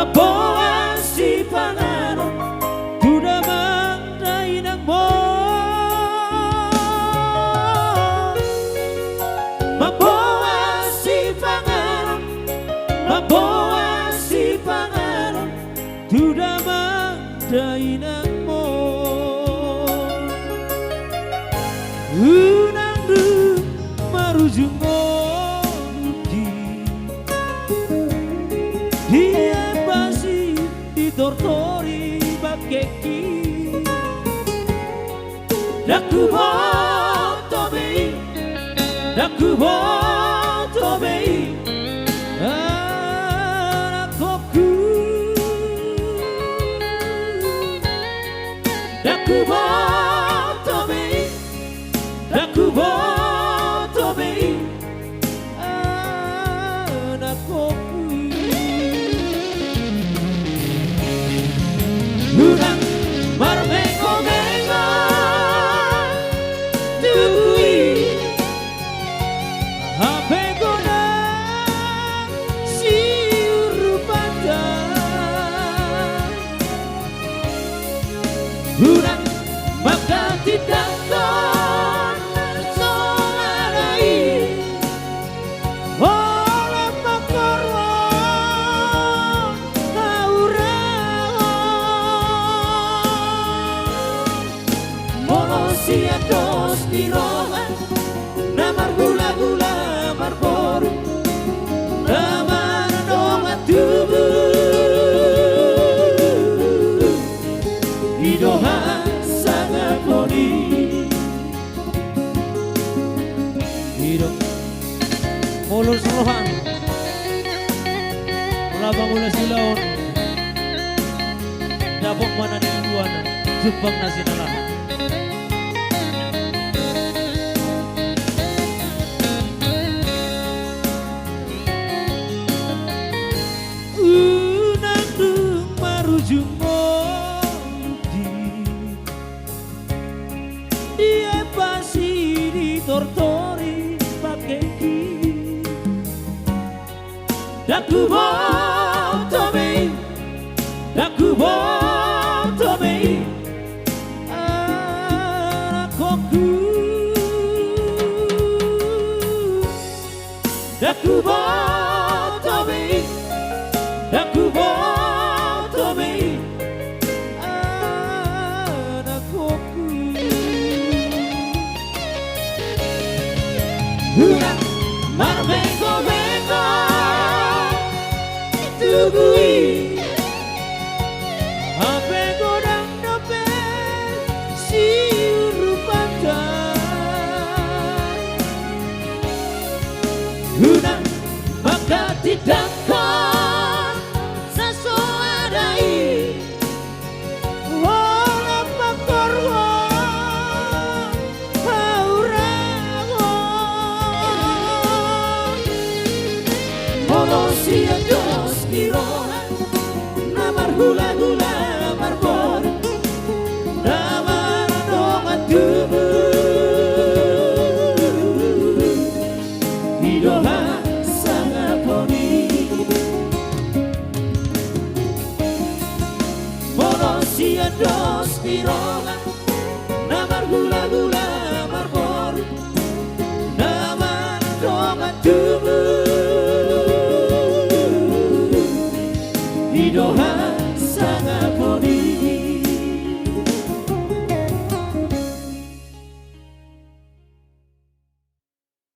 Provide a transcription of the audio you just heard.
mabawa si pangalan Tuda magday ng mo mabawa si pangalan mabawa si pangalan Tuda magday ng mo unang marujung mo tortori bakeki dakuboto bei anakku dakuboto bei anakku Unang marmengo-mengo Dui Hapego na siur pandang Unang magkatidangkan Soalai Oleh makarwan Sia dos tirohan namar gula-gula marbor namar doma tubuh idoha sangat poni ido mulur seluhan melabang ulah silaun dapok mana di luana jepang nasi nalahan Dia pasti ditortori bakeki dakuboto bei anakku dakuboto bei Unang marmengo-mengo Tugui Apego dan dope siur pandang Unang magkatidangkan sesuadai Wala pakorwan Sia dos tirohan namar gula-gula marbor namar doma tubuh idoha sangat poni sia dos tirohan namar gula-gula marbor namar doma tubuh